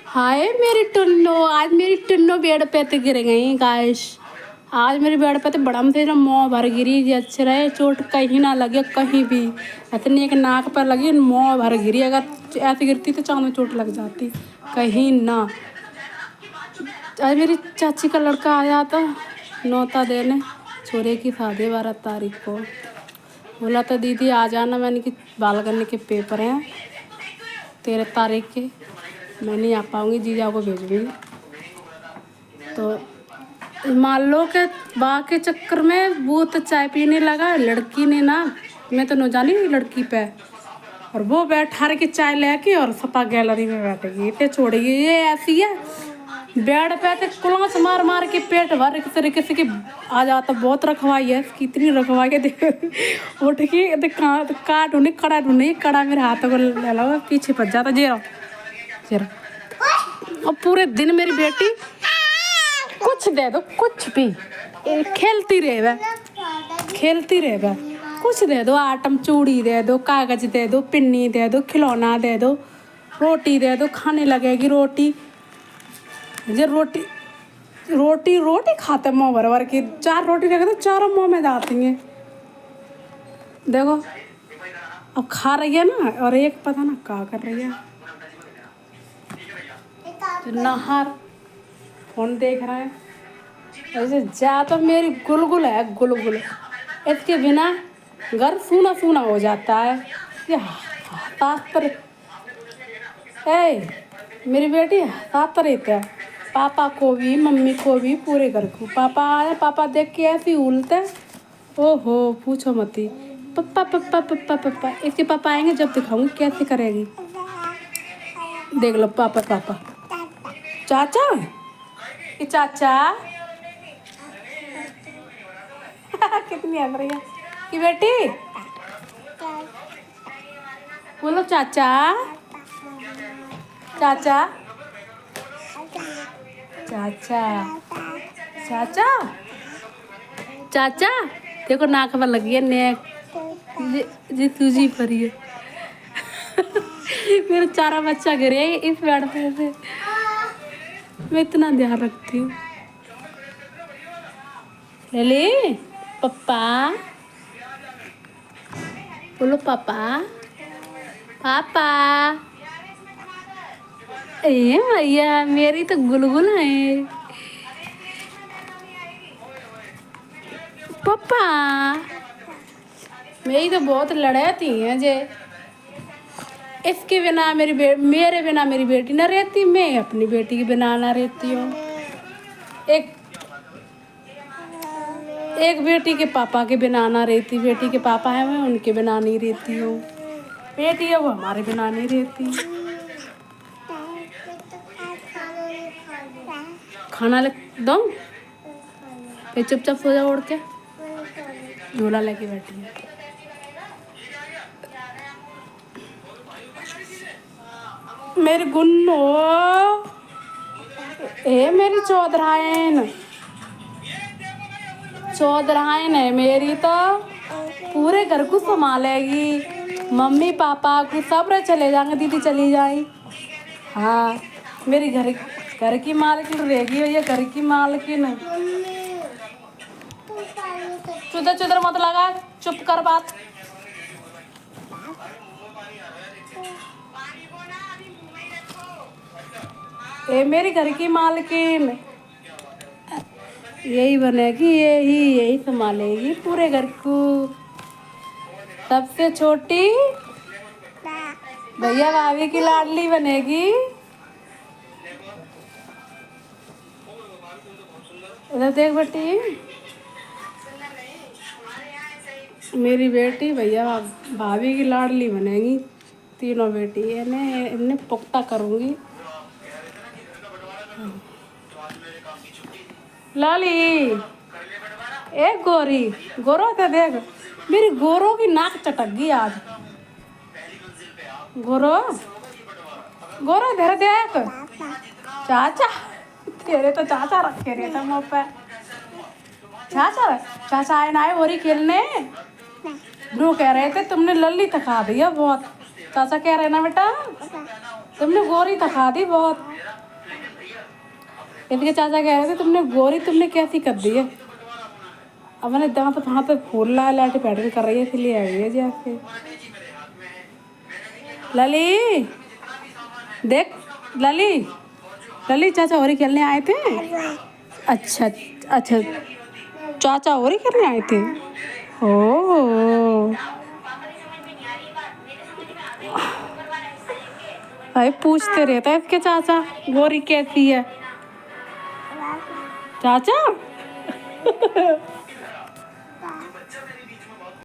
हाय मेरी टुन्नो, आज मेरी टुन्नो बेड पे तो गिर गई गाइस। आज मेरी बेड पे तो बड़ा से मुँह भर गिरी जी। अच्छे रहे, चोट कहीं ना लगे कहीं भी। इतनी एक नाक पर लगी, मुँह भर गिरी। अगर ऐसे गिरती तो चाँद में चोट लग जाती कहीं ना। आज मेरी चाची का लड़का आया था न्योता देने, छोरे की शादी 12 तारीख को। बोला था दीदी आ जाना। मैंने कि बाल करने के पेपर हैं 13 तारीख के, मैं नहीं आ पाऊँगी, जीजा को भेजूँगी। तो मान लो कि बा के चक्कर में वो तो चाय पीने लगा, लड़की ने ना, मैं तो न जानी लड़की पे, और वो बैठा के चाय लेके और सपा गैलरी में बैठ गई। तो छोड़िए, ये ऐसी है बेड पे तो कुलांच मार मार के पेट भर किस तरीके से कि आ जाता। बहुत रखवाई है इसकी, इतनी रखवाई है। देख उठ के काट ढूंढे, कड़ा ढूंढे, कड़ा मेरे हाथों को ले लो, पीछे पड़ जाता। जेरा जेरा। और पूरे दिन मेरी बेटी कुछ दे दो, कुछ भी खेलती रहे वह, खेलती रहे वह। कुछ दे दो, आटम चूड़ी दे दो, कागज दे दो, पिन्नी दे दो, खिलौना दे दो, रोटी दे दो, खाने लगेगी रोटी। ये रोटी रोटी रोटी खाते मुँह भर भर की। 4 रोटी रखे तो 4 मुँह में जाती हैं। देखो अब खा रही है ना, और एक पता ना क्या कर रही है। नहर फोन देख रहा है ऐसे जा। तो मेरी गुलगुल है, गुलगुल। इसके बिना घर सूना सूना हो जाता है। ये हतातर मेरी बेटी हतातर रहता है, पापा को भी मम्मी को भी पूरे घर को। पापा आया, पापा देख के ऐसी उलते, ओहो पूछो मती। पप्पा पप्पा पप्पा पप्पा। इसके पापा आएंगे जब दिखाऊंगी कैसे करेगी। देख लो पापा पापा। चाचा, ये चाचा कितनी हंस रही है कि बेटी। बोलो चाचा चाचा चाचा चाचा चाचा। देखो नाक पर लगी है नेक जी तुझी पर है। मेरा 4 बच्चा गिरे इस बेड पे से। मैं इतना ध्यान रखती हूँ। ले पप्पा, बोलो पापा पापा। ए भैया मेरी तो गुलगुल है। पापा मेरी तो बहुत लड़ाती है जे। इसके बिना मेरे बिना मेरी बेटी ना रहती, मैं अपनी बेटी के बिना ना रहती हूँ। एक बेटी के पापा के बिना ना रहती। बेटी के पापा है, मैं उनके बिना नहीं रहती हूँ। बेटी है वो हमारे बिना नहीं रहती। खाना ले दो, फिर चुपचाप सो जाओ उड़ के। झोला लेके बैठी है। मेरी गुन्नो, मेरी चौधरायन है मेरी, तो पूरे घर को संभालेगी। मम्मी पापा को सब चले जाएंगे, दीदी चली जाए। हाँ मेरी घर की मालकिन रहेगी भैया, घर की मालकिन। चुदर चुदर मत लगा, चुप कर बात। मेरी घर की मालकिन यही बनेगी, यही संभालेगी पूरे घर को। सबसे छोटी भैया भाभी की लाडली बनेगी। इधर देख बेटी, मेरी बेटी भैया भाभी की लाडली बनेगी। तीनों बेटी इन्हें पुख्ता करूँगी। लाली ए गोरी, गोरो तो देख मेरी गोरो की नाक चटक गई आज। गोरो गोरो इधर देख। चाचा तेरे तो चाचा रखे रहता मुँह पे। चाचा आए ना आए होरी खेलने। नो कह रहे थे तुमने लल्ली थका दी है बहुत। चाचा कह रहे ना बेटा तुमने गोरी थका दी बहुत। इसके चाचा कह रहे थे तुमने गोरी तुमने कैसी कर दी है। अब मैंने दांत वहाँ पे फूल ला लाटे पैटर्न कर रही है इसलिए आई है जैसे। लली देख, लली लली चाचा होरी खेलने आए थे। अच्छा अच्छा, चाचा होरी खेलने आए थे। ओ भाई पूछते रहता है इसके चाचा गोरी कैसी है चाचा।